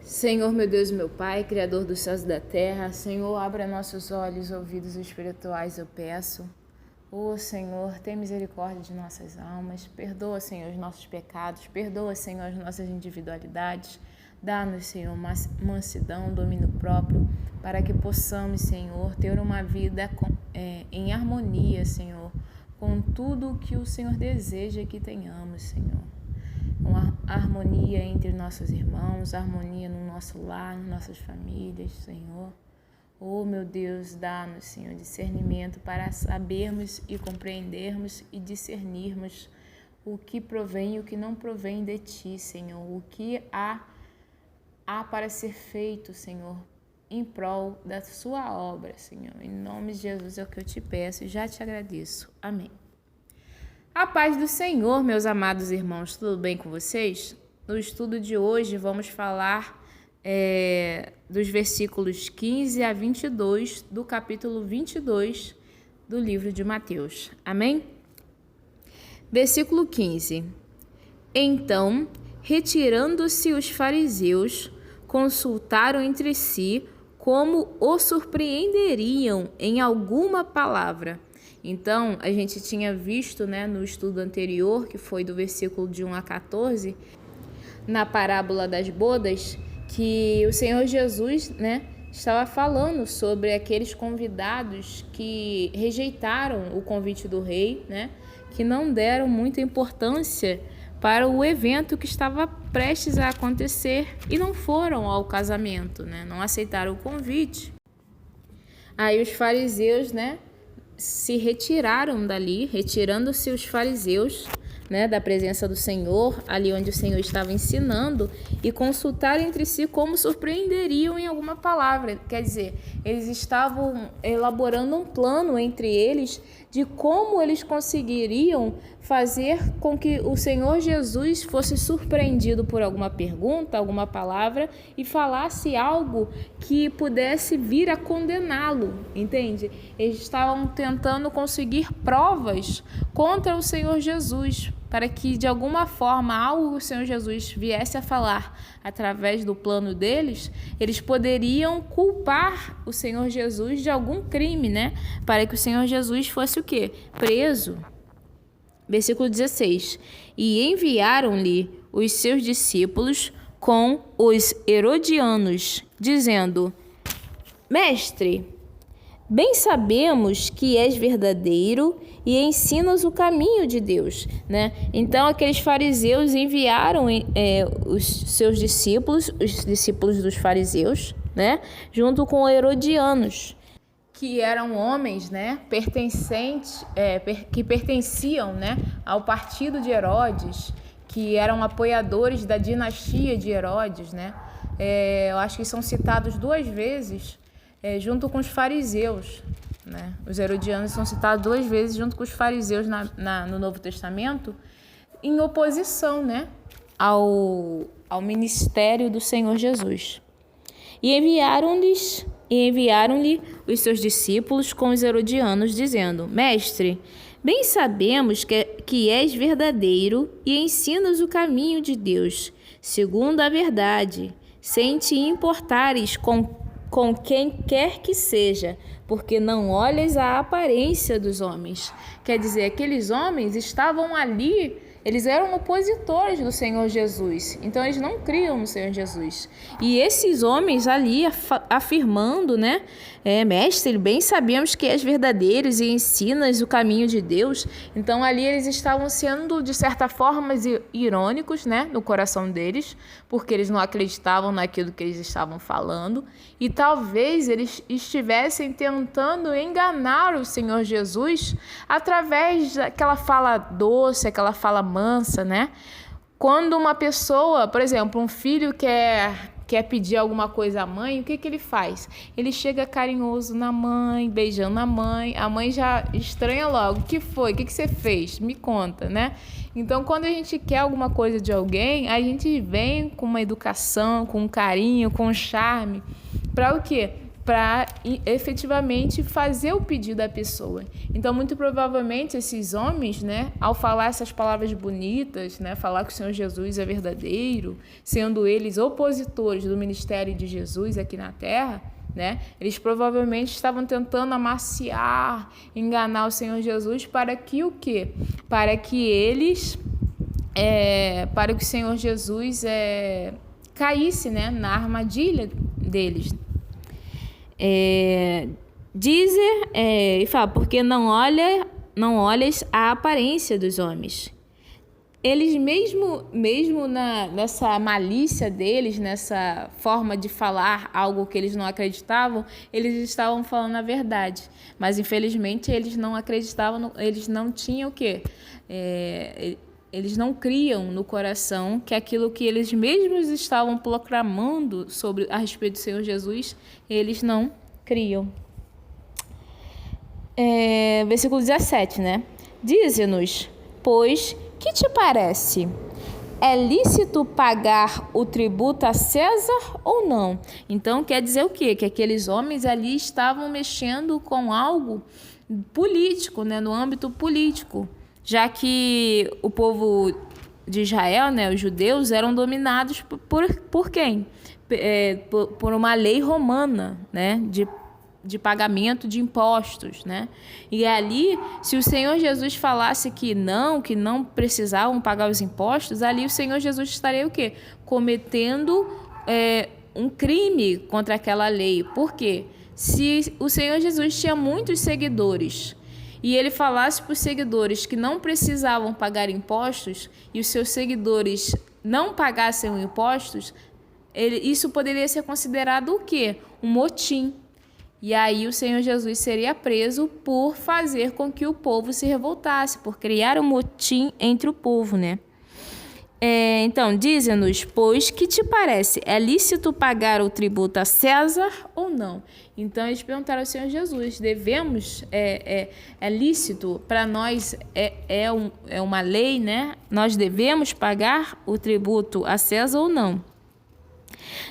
Senhor, meu Deus e meu Pai, Criador dos céus e da terra, Senhor, abra nossos olhos, ouvidos espirituais, eu peço. Senhor, tem misericórdia de nossas almas, perdoa, Senhor, os nossos pecados, perdoa, Senhor, as nossas individualidades, dá-nos, Senhor, mansidão, domínio próprio, para que possamos, Senhor, ter uma vida em harmonia, Senhor, com tudo o que o Senhor deseja que tenhamos, Senhor. Uma harmonia entre nossos irmãos, harmonia no nosso lar, nas nossas famílias, Senhor. Meu Deus, dá-nos, Senhor, discernimento para sabermos e compreendermos e discernirmos o que provém e o que não provém de Ti, Senhor. O que há para ser feito, Senhor, em prol da Sua obra, Senhor. Em nome de Jesus é o que eu te peço e já te agradeço. Amém. A paz do Senhor, meus amados irmãos, tudo bem com vocês? No estudo de hoje vamos falar dos versículos 15 a 22 do capítulo 22 do livro de Mateus. Amém? Versículo 15. Então, retirando-se os fariseus, consultaram entre si como o surpreenderiam em alguma palavra. Então, a gente tinha visto, no estudo anterior, que foi do versículo de 1 a 14, na parábola das bodas, que o Senhor Jesus, estava falando sobre aqueles convidados que rejeitaram o convite do rei, que não deram muita importância para o evento que estava prestes a acontecer e não foram ao casamento, não aceitaram o convite. Aí os fariseus, se retiraram dali, retirando-se os fariseus, da presença do Senhor, ali onde o Senhor estava ensinando, e consultaram entre si como surpreenderiam em alguma palavra. Quer dizer, eles estavam elaborando um plano entre eles de como eles conseguiriam fazer com que o Senhor Jesus fosse surpreendido por alguma pergunta, alguma palavra, e falasse algo que pudesse vir a condená-lo, entende? Eles estavam tentando conseguir provas contra o Senhor Jesus, para que de alguma forma algo que o Senhor Jesus viesse a falar através do plano deles, eles poderiam culpar o Senhor Jesus de algum crime, para que o Senhor Jesus fosse o quê? Preso. Versículo 16. E enviaram-lhe os seus discípulos com os herodianos, dizendo: Mestre, bem sabemos que és verdadeiro e ensinas o caminho de Deus, Então, aqueles fariseus enviaram os seus discípulos, os discípulos dos fariseus, junto com herodianos, que eram homens, pertencentes, que pertenciam, ao partido de Herodes, que eram apoiadores da dinastia de Herodes, eu acho que são citados 2 vezes, junto com os fariseus, Os herodianos são citados 2 vezes junto com os fariseus no Novo Testamento, em oposição, ao ministério do Senhor Jesus. E enviaram-lhe os seus discípulos com os herodianos, dizendo: Mestre, bem sabemos que és verdadeiro e ensinas o caminho de Deus, segundo a verdade, sem te importares com quem quer que seja, porque não olhas a aparência dos homens. Quer dizer, aqueles homens estavam ali, eles eram opositores do Senhor Jesus, então eles não criam no Senhor Jesus. E esses homens ali afirmando, Mestre, bem sabemos que és verdadeiro e ensinas o caminho de Deus. Então ali eles estavam sendo, de certa forma, irônicos, no coração deles, porque eles não acreditavam naquilo que eles estavam falando. E talvez eles estivessem tentando enganar o Senhor Jesus através daquela fala doce, aquela fala mansa, Quando uma pessoa, por exemplo, um filho quer pedir alguma coisa à mãe, o que ele faz? Ele chega carinhoso na mãe, beijando a mãe já estranha logo. O que foi? O que você fez? Me conta, Então, quando a gente quer alguma coisa de alguém, a gente vem com uma educação, com um carinho, com um charme, para o quê? para efetivamente fazer o pedido da pessoa. Então, muito provavelmente, esses homens, né, ao falar essas palavras bonitas, né, falar que o Senhor Jesus é verdadeiro, sendo eles opositores do ministério de Jesus aqui na Terra, né, eles provavelmente estavam tentando amaciar, enganar o Senhor Jesus para que o quê? Para que eles, para que o Senhor Jesus caísse, né, na armadilha deles. Dizer e fala, porque não olhas a aparência dos homens. Eles mesmo nessa malícia deles, nessa forma de falar algo que eles não acreditavam, eles estavam falando a verdade. Mas infelizmente eles não acreditavam, eles não tinham o quê? Eles não criam no coração que aquilo que eles mesmos estavam proclamando a respeito do Senhor Jesus, eles não criam. Versículo 17, né? Dize-nos, pois, que te parece? É lícito pagar o tributo a César ou não? Então, quer dizer o quê? Que aqueles homens ali estavam mexendo com algo político, né? No âmbito político. Já que o povo de Israel, né, os judeus, eram dominados por quem? Por uma lei romana, né, de pagamento de impostos, né? E ali, se o Senhor Jesus falasse que não precisavam pagar os impostos, ali o Senhor Jesus estaria o quê? Cometendo um crime contra aquela lei. Por quê? Se o Senhor Jesus tinha muitos seguidores e ele falasse para os seguidores que não precisavam pagar impostos e os seus seguidores não pagassem impostos, isso poderia ser considerado o quê? Um motim. E aí o Senhor Jesus seria preso por fazer com que o povo se revoltasse, por criar um motim entre o povo, né? Então, dize-nos, pois, que te parece? É lícito pagar o tributo a César ou não? Então, eles perguntaram ao Senhor Jesus, devemos, é lícito para nós, é uma lei, né? Nós devemos pagar o tributo a César ou não?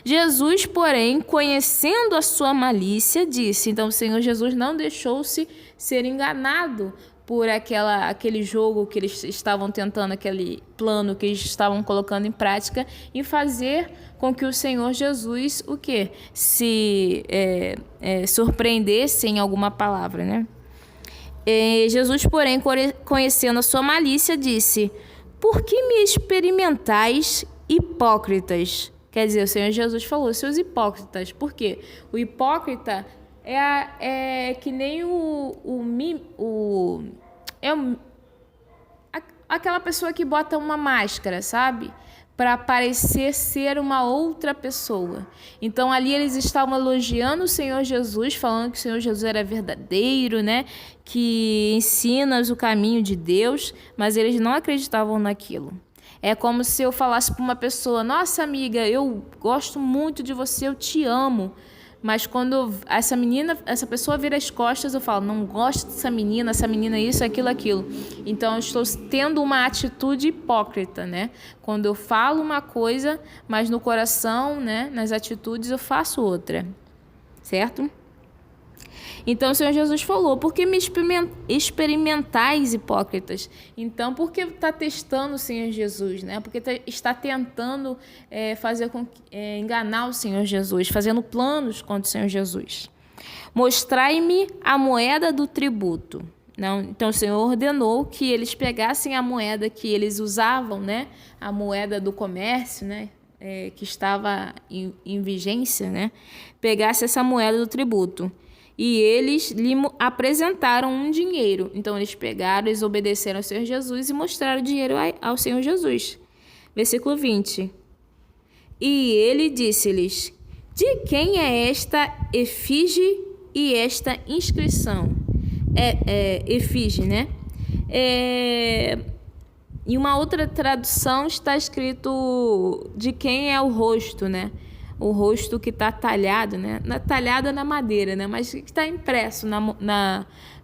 Jesus, porém, conhecendo a sua malícia, disse. Então, o Senhor Jesus não deixou-se ser enganado por aquele jogo que eles estavam tentando, aquele plano que eles estavam colocando em prática, e fazer com que o Senhor Jesus, o quê? Se surpreendesse em alguma palavra, né? Jesus, porém, conhecendo a sua malícia, disse, por que me experimentais, hipócritas? Quer dizer, o Senhor Jesus falou, seus hipócritas. Por quê? O hipócrita é que nem aquela pessoa que bota uma máscara, sabe? Para parecer ser uma outra pessoa. Então, ali eles estavam elogiando o Senhor Jesus, falando que o Senhor Jesus era verdadeiro, né? Que ensina o caminho de Deus, mas eles não acreditavam naquilo. É como se eu falasse para uma pessoa, nossa amiga, eu gosto muito de você, eu te amo. Mas quando essa pessoa vira as costas, eu falo, não gosto dessa menina isso, aquilo. Então, eu estou tendo uma atitude hipócrita, né? Quando eu falo uma coisa, mas no coração, né, nas atitudes, eu faço outra. Certo? Então, o Senhor Jesus falou, por que me experimentais, hipócritas? Então, por que está testando o Senhor Jesus, né? Porque está tentando enganar o Senhor Jesus, fazendo planos contra o Senhor Jesus. Mostrai-me a moeda do tributo. Não, então, o Senhor ordenou que eles pegassem a moeda que eles usavam, né? A moeda do comércio, né? Que estava em vigência, né? Pegasse essa moeda do tributo. E eles lhe apresentaram um dinheiro. Então, eles pegaram, eles obedeceram ao Senhor Jesus e mostraram o dinheiro ao Senhor Jesus. Versículo 20. E ele disse-lhes, de quem é esta efígie e esta inscrição? Efígie, né? Em uma outra tradução está escrito de quem é o rosto, né? O rosto que está talhado, né? Talhado na madeira, né? Mas que está impresso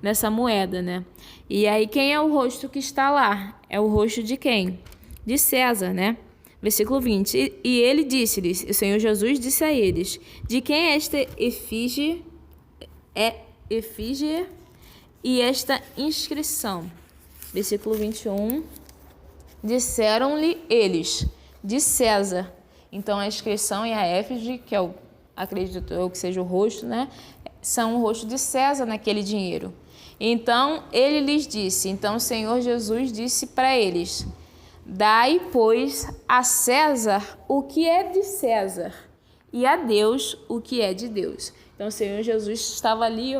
nessa moeda, né? E aí, quem é o rosto que está lá? É o rosto de quem? De César, né? Versículo 20. E ele disse-lhes, o Senhor Jesus disse a eles: de quem é esta efígie e esta inscrição? Versículo 21. Disseram-lhe eles: de César. Então a inscrição e a efígie, que é acredito eu que seja o rosto, né? São o rosto de César naquele dinheiro. Então ele lhes disse, então o Senhor Jesus disse para eles: dai, pois, a César o que é de César e a Deus o que é de Deus. Então o Senhor Jesus estava ali,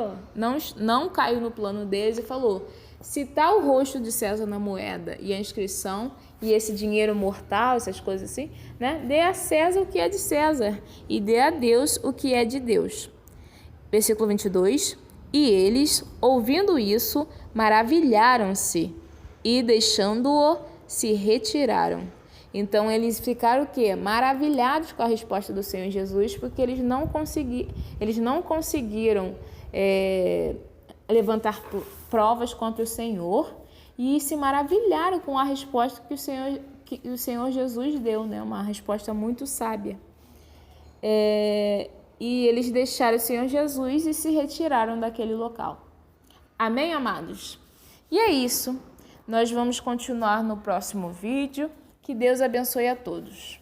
não caiu no plano deles e falou: se está o rosto de César na moeda e a inscrição e esse dinheiro mortal, essas coisas assim, né? Dê a César o que é de César e dê a Deus o que é de Deus. Versículo 22. E eles, ouvindo isso, maravilharam-se e, deixando-o, se retiraram. Então, eles ficaram o quê? Maravilhados com a resposta do Senhor Jesus, porque eles não conseguiram levantar provas contra o Senhor e se maravilharam com a resposta que o Senhor Jesus deu, né? Uma resposta muito sábia. E eles deixaram o Senhor Jesus e se retiraram daquele local. Amém, amados? E é isso. Nós vamos continuar no próximo vídeo. Que Deus abençoe a todos.